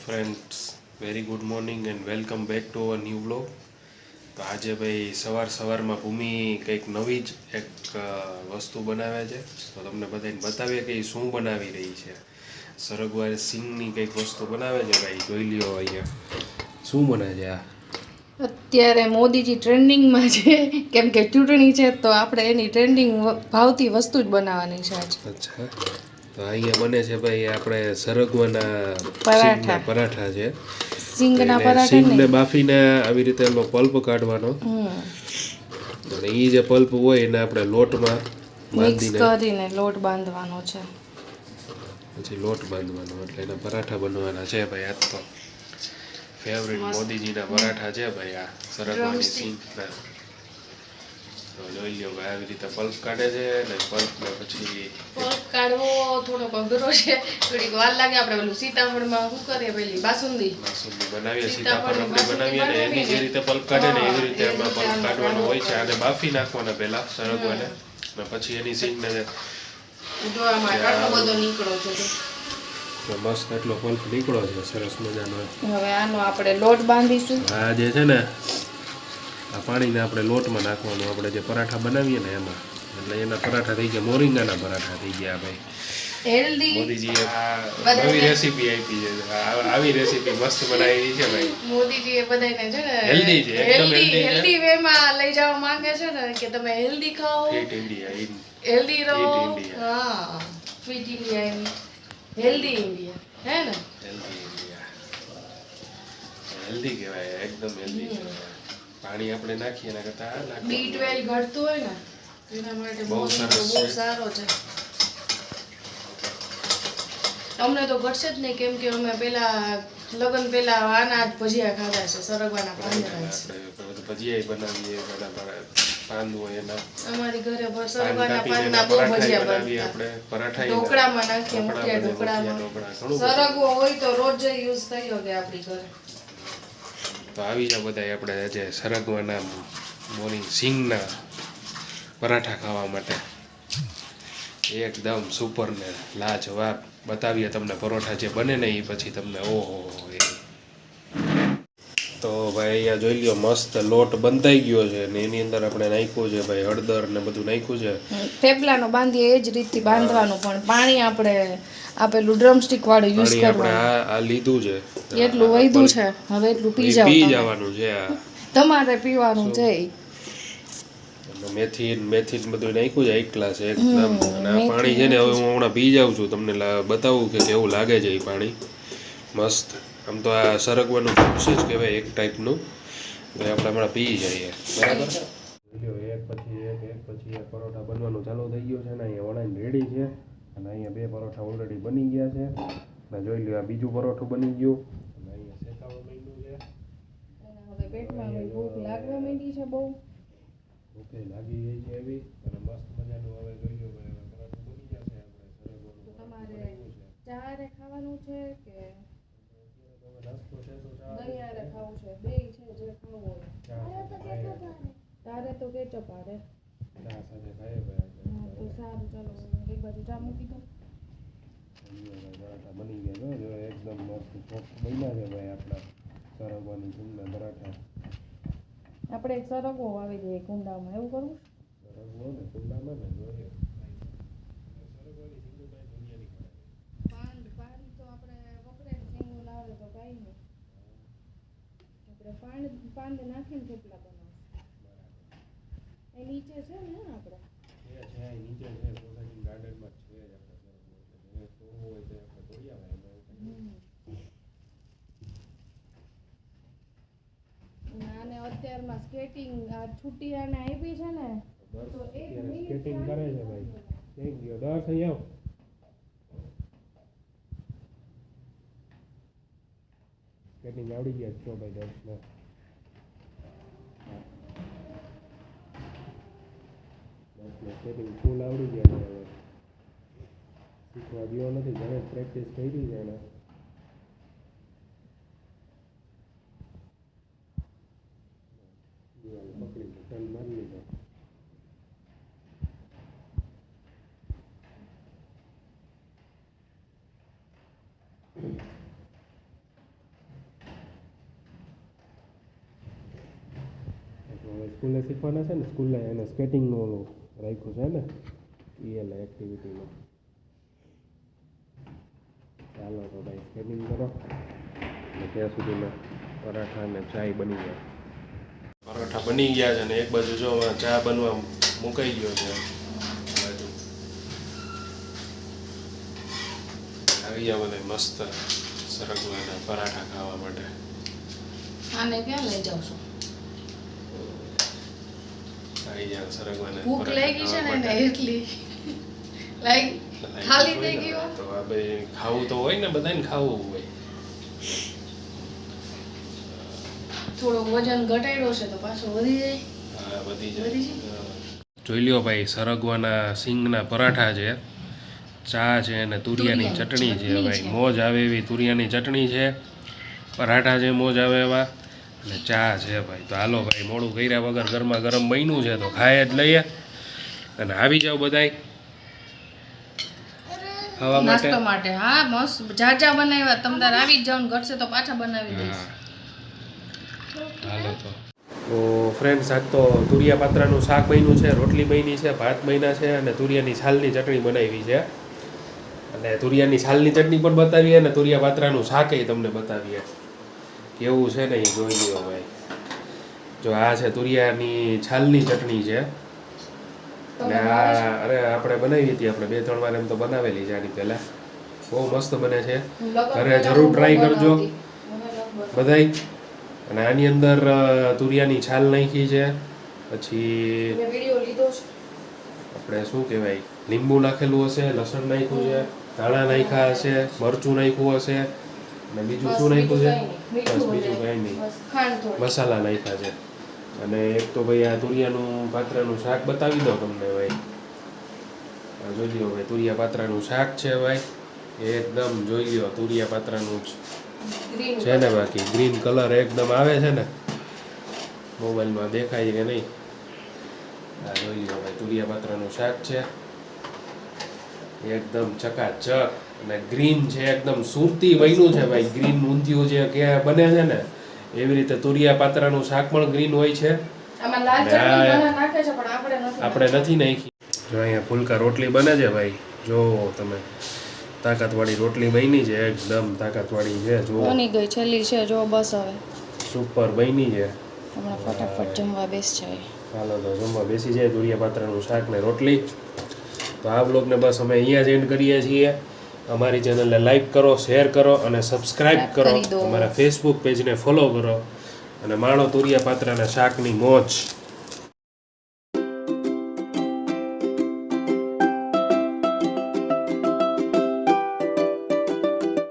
Friends, very good morning and welcome back to our new blog. તો આજે ભાઈ સવારમાં ભૂમિ કંઈક નવી જ એક વસ્તુ બનાવે છે. તો તમને બધાને બતાવીએ કે એ શું બનાવી રહી છે. સરગવા સિંગની કંઈક વસ્તુ બનાવે છે ભાઈ, જોઈ લ્યો અહીંયા. શું બને છે આ? અત્યારે મોદીજી ટ્રેન્ડિંગમાં છે, કેમ કે ચૂંટણી છે તો આપણે એની ટ્રેન્ડિંગ ભાવતી વસ્તુ જ બનાવવાની છે આજે. અચ્છા, તો અહીંયા બને છે ભાઈ આપણે સરગવાના પરાઠા. પરાઠા છે. સિંગના પરાઠા સિંગને બાફીને આવી રીતે એનો પલ્પ કાઢવાનો, અને એ જે પલ્પ હોય એને આપણે લોટમાં મિક્સ બાંધીને કરીને લોટ બાંધવાનો છે. પછી લોટ બાંધવાનો એટલે એના પરાઠા બનવાના છે ભાઈ. આજ તો ફેવરિટ મોદીજીના પરાઠા છે ભાઈ, આ સરગવાની સિંગના. તો જોઈ લ્યો ભાઈ, આવી રીતે પલ્પ કાઢે છે ને પલ્પને પછી પલ્પ કાઢવો થોડો અઘરો છે, થોડીક વાર લાગે. આપણે પેલું સીતાફળમાં શું કરીએ, પેલી બાસુંદી બનાવીએ, સીતાફળ રબડી બનાવીએ ને એની જે રીતે પલ્પ કાઢે ને એવી રીતે એમાં પલ્પ કાઢવાનો હોય છે. આને બાફી નાખવાના પહેલા સરગવાને, ને પછી એની સિંગને મસ્ત એટલો પલ્પ નીકળો છે, સરસ મજાનો. હવે આનો આપણે લોટ બાંધીશું. આ જે છે ને, આ પાણીને આપણે લોટમાં નાખવાનું, આપણે જે પરાઠા બનાવીએ ને એમાં. એટલે એના પરાઠા થઈ ગયા, મોરિંગાના પરાઠા થઈ ગયા ભાઈ. હેલ્ધી મોદીજીએ નવી રેસીપી આપી છે. આવી રેસીપી મસ્ત બનાવી છે ભાઈ. મોદીજી એ બધાને છે ને હેલ્ધી છે, એકદમ હેલ્ધી વે માં લઈ જવા માંગે છે ને, કે તમે હેલ્ધી ખાઓ, ફિટ ઇન્ડિયા, હેલ્ધી રહો. India. હા, ફિટ ઇન્ડિયા, હેલ્ધી ઇન્ડિયા, હે ને? હેલ્ધી ઇન્ડિયા, હેલ્ધી કહેવાય, એકદમ હેલ્ધી. પાણી આપણે નાખીએ એના કરતા આ નાખીએ. B12 ઘટતું હોય ને એના માટે બહુ સરસ બહુ છે. સારો છે. અમને તો ઘટશે જ નહીં, કેમ કે અમે લગ્ન પહેલા આના જ ભજીયા ખાધા છે, સરગવાના પાંદડા. આપણે ભજીયા બનાવીએ, પાન હોય એના. અમારી ઘરે સરગવાના પાંદડા બહુ ભજીયા બનાવીએ આપણે. પરાઠા ઢોકળામાં નાખીએ, મુઠિયા ઢોકળામાં. સરગવો હોય તો રોજ યુઝ થયો કે આપણી ઘરે. તો આવી જાવ બધા આપણે આજે સરગવાના સિંગના પરાઠા ખાવા માટે. એકદમ સુપર ને લાજવાબ. બતાવીએ તમને પરોઠા જે બને ને એ પછી તમને ઓહો. તો ભાઈ અહીંયા જોઈ લ્યો, મસ્ત લોટ બંધાઈ ગયો છે ને એની અંદર આપણે નાખ્યું છે ભાઈ હળદર ને બધું નાખ્યું છે. થેપલાનો બાંધીએ એ જ રીતથી બાંધવાનું, પણ પાણી આપણે આપેલું ડ્રમસ્ટિક વાળું યુઝ કરવાનું. આ લીધું છે, એટલું વધ્યું છે, હવે એટલું પી જવાનું છે. તમારે પીવાનું છે. મેથી બધું નાખ્યું છે એક ગ્લાસ એકદમ. અને આ પાણી છે ને, હવે હું હમણાં પી જાઉં છું, તમને બતાવું કે કેવું લાગે છે એ પાણી. મસ્ત. આમ તો આ સરગવાનું જ્યુસ જ કહેવાય એક ટાઈપનું. તો આપણે હમણાં પી જઈએ, બરાબર. એક પછી એક પરોઠા બનવાનું ચાલુ થઈ ગયું છે ને. અહીંયા વણાઈને રેડી છે, અને અહીંયા 2 પરોઠા ઓલરેડી બની ગયા છે. અને જોઈ લ્યો, આ બીજું પરોઠું બની ગયું, અને અહીંયા શેકાવા માંડ્યું છે. હવે પેટમાં ભૂખ લાગવા માંડી છે બહુ. ઓકે, લાગી ગઈ છે એવી. અને મસ્ત મજાનું હવે જોઈ લો ભાઈ, હવે પરાઠું બની જશે. આપણે સરગવાનું તમારે ચારે ખાવાનું છે કે નાસ્તો છે તો દહીં હારે ખાવું છે? બે છે, જે ખાવું હોય. તારે તો કેચપ હારે. ચા સાથે ખાઈએ ભાઈ. હા તો સારું, ચાલો એક બાજુ ચા મૂકી દો. પરાઠા બની ગયા જો, એકદમ મસ્ત સોફ્ટ બન્યા છે ભાઈ આપણા સરગવાની સિંગના પરાઠા. આપણે એક સરગવો વાવી દઈએ કુંડામાં, એવું કરવું? સરગવો ને કુંડામાં ને જોઈએ. સરગવાની સિંગનું ભાઈ દુનિયાની મળે. પાન તો આપણે વપરાય, સિંગનું ના આવે તો કાંઈ નહીં. આપણે પાંદ નાખીને થેપલા બનાવશું. એ નીચે છે ને આપણે? છે નીચે છે, સોસાયટી ગાર્ડનમાં જ છે. આપણે સરગવો છે, જે તોડવો હોય તો આપણે તોડી આવે એમાં. અને અત્યારમાં સ્કેટિંગ આ છૂટી આને આપી છે ને, તો એક મિનિટ સ્કેટિંગ કરે છે ભાઈ. Thank you. દસ અહીં આવ. સ્કેટિંગ આવડી ગયા છો ભાઈ 10 ને. સ્કેટિંગ ફૂલ આવડી ગયા છે હવે. શીખવા ગયો નથી, ઘરે પ્રેક્ટિસ કરી છે એને. પકડી ટન મારી લીધો. સ્કૂલે શીખવાના છે ને સ્કૂલે એને સ્કેટિંગનું ઓલું રાખ્યું છે ને એટલે એક્ટિવિટીમાં. ચાલો તો ભાઈ સ્કેટિંગ કરો અને ત્યાં સુધીમાં પરાઠા અને ચાય બની ગયા. પરાઠા બની ગયા છે અને એક બાજુ જો ચા બનવા મુકાઈ ગયો છે. બાજુ આવી ગયા બધા મસ્ત સરગવાના પરાઠા ખાવા માટે. આને ક્યાં લઈ જાવ છો? આવી ગયા સરગવાના ભૂખ લાગી છે ને એને એટલી ખાલી થઈ ગયો તો આ ભાઈ ખાવું તો હોય ને બધાને ખાવું હોય. થોડું વજન ઘટાડ્યો છે તો પાછું વધી જાય. હા વધી જાય. જોઈ લ્યો ભાઈ સરગવાના સિંગના પરાઠા છે, ચા છે અને તુરિયાની ચટણી છે ભાઈ. મોજ આવે એવી તુરિયાની ચટણી છે, પરાઠા છે મોજ આવે એવા અને ચા છે ભાઈ. તો હાલો ભાઈ મોડું કર્યા વગર ગરમા ગરમ બન્યું છે તો ખાય જ લઈએ અને આવી જાવ બધાય ખાવા માટે. નાસ્તો માટે હા મસ્ત જાજા બનાવ્યા. તમ તાર આવી જ જાવ ને ઘટશે તો પાછા બનાવી દઈશ. હાલો તો ફ્રેન્ડ્સ આજ તો તુરિયા પાત્રાનું શાક બન્યું છે, રોટલી બની છે, ભાત બન્યા છે અને તુરિયાની છાલની ચટણી બનાવી છે. અને તુરિયાની છાલની ચટણી પણ બતાવીએ અને તુરિયા પાત્રાનું શાકેય તમને બતાવીએ કેવું છે ને એ જોઈ લ્યો ભાઈ. જો આ છે તુરિયાની છાલની ચટણી છે અને આ અરે આપણે બનાવી હતી, આપણે 2-3 વાર એમ તો બનાવેલી છે આની પહેલાં. બહુ મસ્ત બને છે, ઘરે જરૂર ટ્રાય કરજો બધાય. અને આની અંદર તુરિયાની છાલ નાખી છે, પછી આપણે શું કહેવાય લીંબુ નાખેલું હશે, લસણ નાખ્યું છે, ધાણા નાખ્યા હશે, મરચું નાખ્યું હશે અને બીજું શું નાખ્યું છે? બસ બીજું કાંઈ નહીં, મસાલા નાખ્યા છે. અને એક તો ભાઈ આ તુરિયાનું પાત્રાનું શાક બતાવી દો તમને ભાઈ. આ જોઈ લો ભાઈ તુરિયા પાત્રાનું શાક છે ભાઈ, એકદમ જોઈ લો તુરિયા પાત્રાનું જ છે ને. બાકી ગ્રીન કલર એકદમ આવે છે ને, મોબાઈલમાં દેખાય કે નહીં. આ જોઈ લો ભાઈ તુરિયા પાત્રાનું શાક છે, એકદમ ચકાચક અને ગ્રીન છે, એકદમ સુરતી બન્યું છે ભાઈ. ગ્રીન ઊંધિયું જે કે બને છે ને એવી રીતે તુરિયા પાત્રાનું શાક પણ ગ્રીન હોય છે. આપણે નથી નાખી. જો અહીંયા ફુલકા રોટલી બને છે ભાઈ, જો તમે તાકાતવાળી રોટલી બની છે, એકદમ તાકાતવાળી છે. જો બની ગઈ છેલ્લી છે જો બસ હવે સુપર બની છે. હમણાં ફટાફટ જમવા બેસ જાય. હાલો તો જમવા બેસી જાય તુરિયા પાત્રાનું શાક ને રોટલી. તો આ બ્લોગને બસ અમે અહીંયા જ એન્ડ કરીએ છીએ. અમારી ચેનલને લાઈક કરો, શેર કરો અને સબસ્ક્રાઇબ કરો. અમારા ફેસબુક પેજને ફોલો કરો અને માણો તુરિયા પાત્રાના શાકની મોજ.